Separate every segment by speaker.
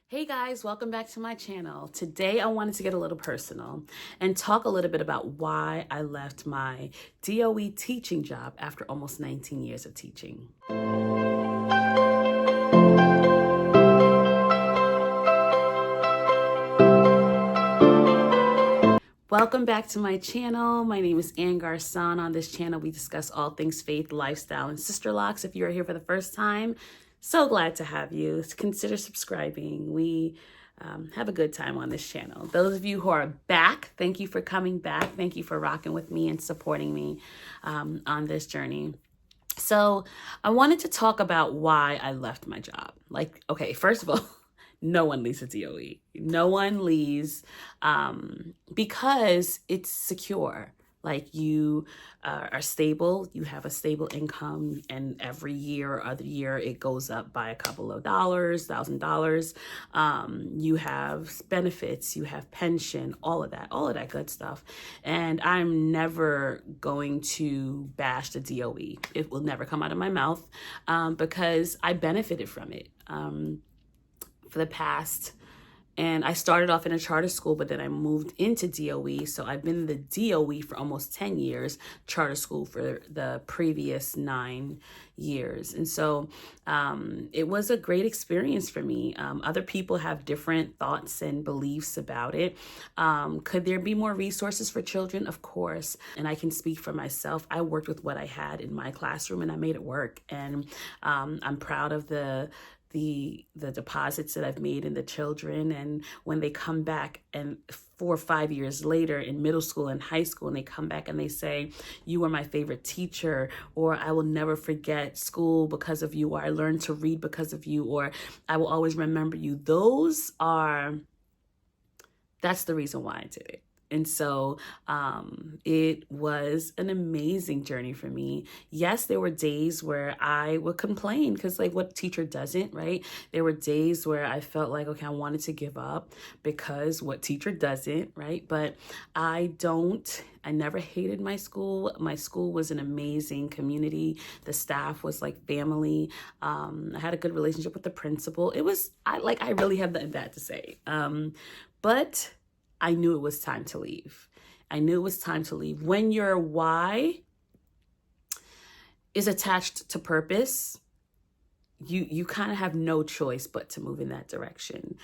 Speaker 1: Hey guys, welcome back to my channel. Today I wanted to get a little personal and talk a little bit about why I left my DOE teaching job after almost 19 years of teaching. Welcome back to my channel. My name is Ann Garson. On this channel, we discuss all things faith, lifestyle, and sister locks. If you're here for the first time, so glad to have you. Consider subscribing. We have a good time on this channel. Those of you who are back, thank you for coming back. Thank you for rocking with me and supporting me on this journey. So I wanted to talk about why I left my job. Okay, first of all, no one leaves a DOE. No one leaves because it's secure. Like you are stable, you have a stable income, and every year or other year it goes up by a couple of dollars, $1,000. You have benefits, you have pension, all of that good stuff. And I'm never going to bash the DOE. It will never come out of my mouth because I benefited from it for the past. And I started off in a charter school, but then I moved into DOE. So I've been in the DOE for almost 10 years, charter school for the previous 9 years. And so it was a great experience for me. Other people have different thoughts and beliefs about it. Could there be more resources for children? Of course. And I can speak for myself. I worked with what I had in my classroom and I made it work. And I'm proud of the deposits that I've made in the children. And when they come back and 4 or 5 years later in middle school and high school, and they come back and they say, you were my favorite teacher, or I will never forget school because of you, or I learned to read because of you, or I will always remember you. That's the reason why I did it. And so it was an amazing journey for me. Yes, there were days where I would complain because what teacher doesn't, right? There were days where I felt like, okay, I wanted to give up because what teacher doesn't, right? But I never hated my school. My school was an amazing community. The staff was like family. I had a good relationship with the principal. I really have that to say. But I knew it was time to leave. I knew it was time to leave. When your why is attached to purpose, you kind of have no choice but to move in that direction.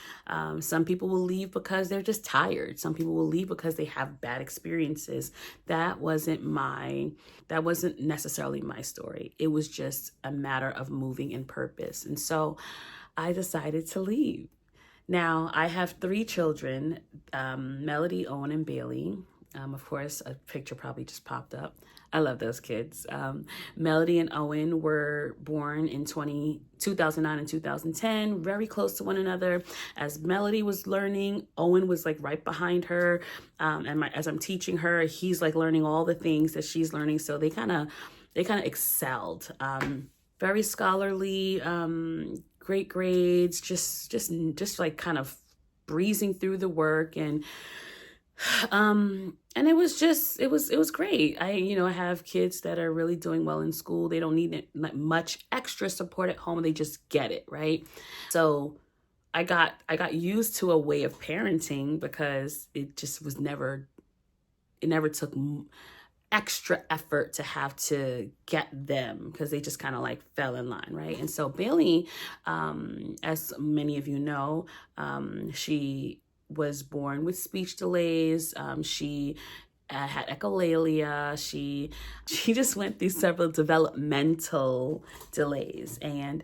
Speaker 1: Some people will leave because they're just tired. Some people will leave because they have bad experiences. That wasn't necessarily my story. It was just a matter of moving in purpose. And so I decided to leave. Now, I have 3 children, Melody, Owen, and Bailey. Of course, a picture probably just popped up. I love those kids. Melody and Owen were born in 2009 and 2010, very close to one another. As Melody was learning, Owen was right behind her. As I'm teaching her, he's learning all the things that she's learning. So they kind of excelled. Very scholarly, great grades, just kind of breezing through the work. And it was great. I have kids that are really doing well in school. They don't need much extra support at home. They just get it, right? So I got used to a way of parenting because it never took extra effort to have to get them because they just kind of fell in line, right? And so Bailey, as many of you know, she was born with speech delays. She had echolalia. She just went through several developmental delays, and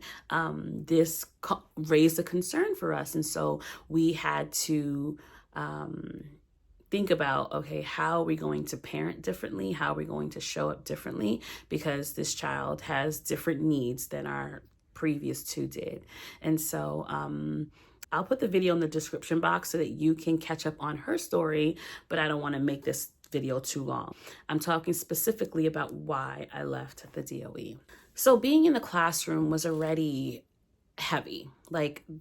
Speaker 1: this raised a concern for us. And so we had to think about, okay, how are we going to parent differently? How are we going to show up differently? Because this child has different needs than our previous 2 did. And so I'll put the video in the description box so that you can catch up on her story, but I don't want to make this video too long. I'm talking specifically about why I left the DOE. So being in the classroom was already heavy.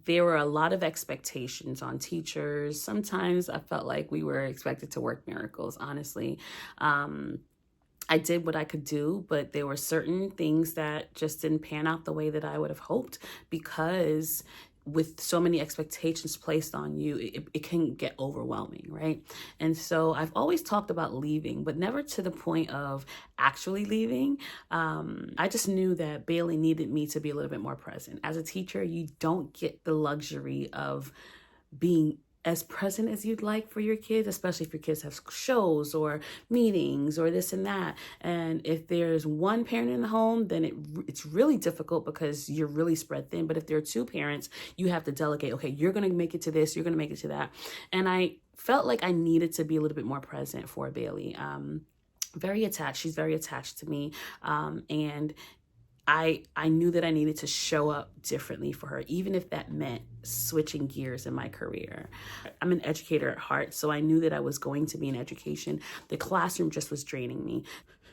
Speaker 1: There were a lot of expectations on teachers. Sometimes I felt like we were expected to work miracles, honestly. I did what I could do, but there were certain things that just didn't pan out the way that I would have hoped because with so many expectations placed on you, it can get overwhelming, right? And so I've always talked about leaving, but never to the point of actually leaving. I just knew that Bailey needed me to be a little bit more present. As a teacher, you don't get the luxury of being as present as you'd like for your kids, especially if your kids have shows or meetings or this and that. And if there's one parent in the home, then it's really difficult because you're really spread thin. But if there are two parents, you have to delegate. Okay, you're going to make it to this, you're going to make it to that. And I felt like I needed to be a little bit more present for Bailey. Very attached. She's very attached to me. And I knew that I needed to show up differently for her, even if that meant switching gears in my career. I'm an educator at heart, so I knew that I was going to be in education. The classroom just was draining me.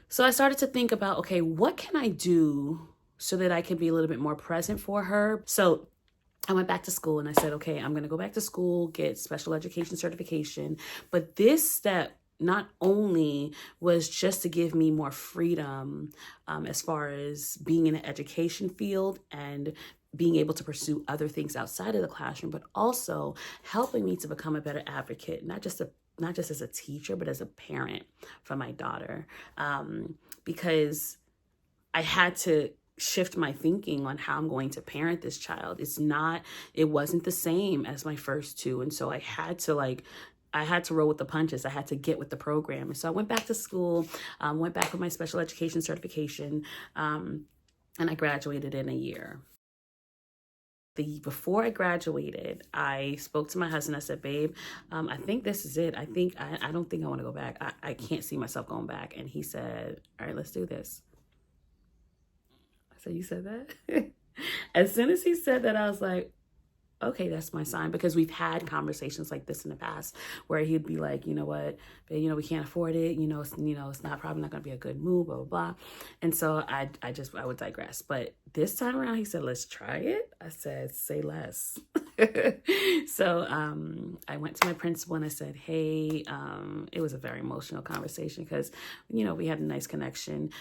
Speaker 1: So I started to think about, okay, what can I do so that I can be a little bit more present for her? So I went back to school and I said, okay, I'm going to go back to school, get special education certification. But this step not only was just to give me more freedom as far as being in an education field and being able to pursue other things outside of the classroom, but also helping me to become a better advocate, not just as a teacher, but as a parent for my daughter, because I had to shift my thinking on how I'm going to parent this child. It wasn't the same as my first two. And so I had to roll with the punches. I had to get with the program. And so I went back to school, went back with my special education certification, and I graduated in a year. Before I graduated, I spoke to my husband. I said, babe, I think this is it. I don't think I want to go back. I can't see myself going back. And he said, all right, let's do this. I said, you said that? As soon as he said that, I was like, okay, that's my sign, because we've had conversations like this in the past where he'd be like, you know what, babe, we can't afford it. It's probably not going to be a good move, blah, blah, blah. And so I would digress. But this time around, he said, let's try it. I said, say less. So I went to my principal and I said, hey, it was a very emotional conversation because, we had a nice connection.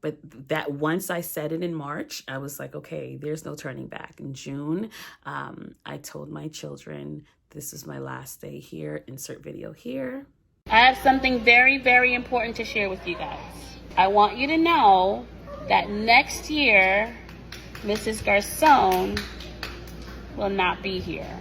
Speaker 1: But that once I said it in March, I was like, okay, there's no turning back. In June, I told my children, this is my last day here. Insert video here. I have something very, very important to share with you guys. I want you to know that next year, Mrs. Garcon will not be here.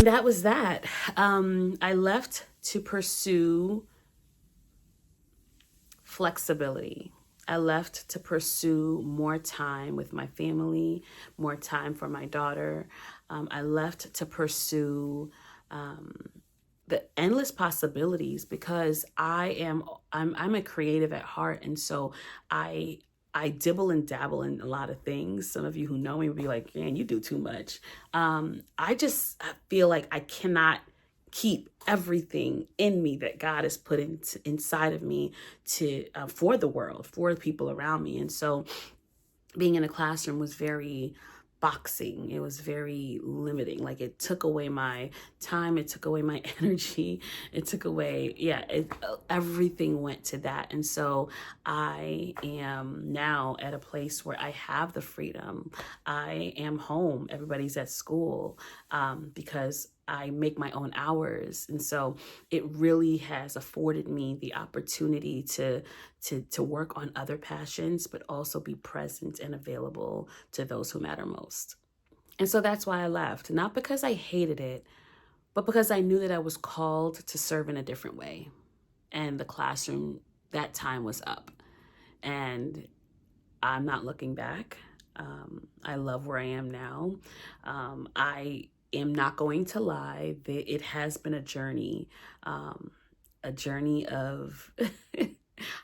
Speaker 1: That was that. I left to pursue flexibility. I left to pursue more time with my family, more time for my daughter. I left to pursue the endless possibilities because I'm a creative at heart, and so I dibble and dabble in a lot of things. Some of you who know me will be like, man, you do too much. I feel like I cannot keep everything in me that God has put inside of me for the world, for the people around me. And so being in a classroom was very boxing. It was very limiting. Like, it took away my time. It took away my energy. It took away, everything went to that. And so I am now at a place where I have the freedom. I am home. Everybody's at school because I make my own hours. And so it really has afforded me the opportunity to work on other passions, but also be present and available to those who matter most. And so that's why I left, not because I hated it, but because I knew that I was called to serve in a different way. And the classroom, that time was up. And I'm not looking back. I love where I am now. I am not going to lie, that it has been a journey of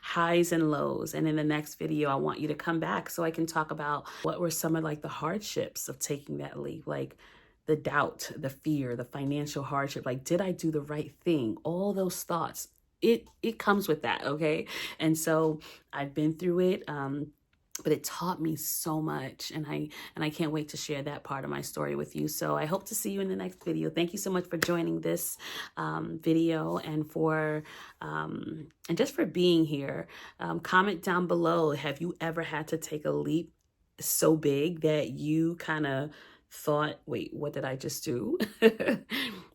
Speaker 1: highs and lows. And in the next video, I want you to come back so I can talk about what were some of like the hardships of taking that leap, like the doubt, the fear, the financial hardship, like, did I do the right thing? All those thoughts, it comes with that, okay? And so I've been through it. But it taught me so much, and I can't wait to share that part of my story with you. So I hope to see you in the next video. Thank you so much for joining this video, and for and just for being here. Comment down below, have you ever had to take a leap so big that you kind of thought, wait, what did I just do?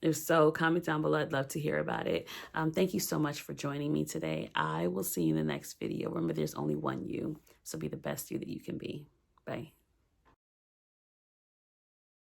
Speaker 1: If so, comment down below. I'd love to hear about it. Thank you so much for joining me today. I will see you in the next video. Remember, there's only one you, so be the best you that you can be. Bye.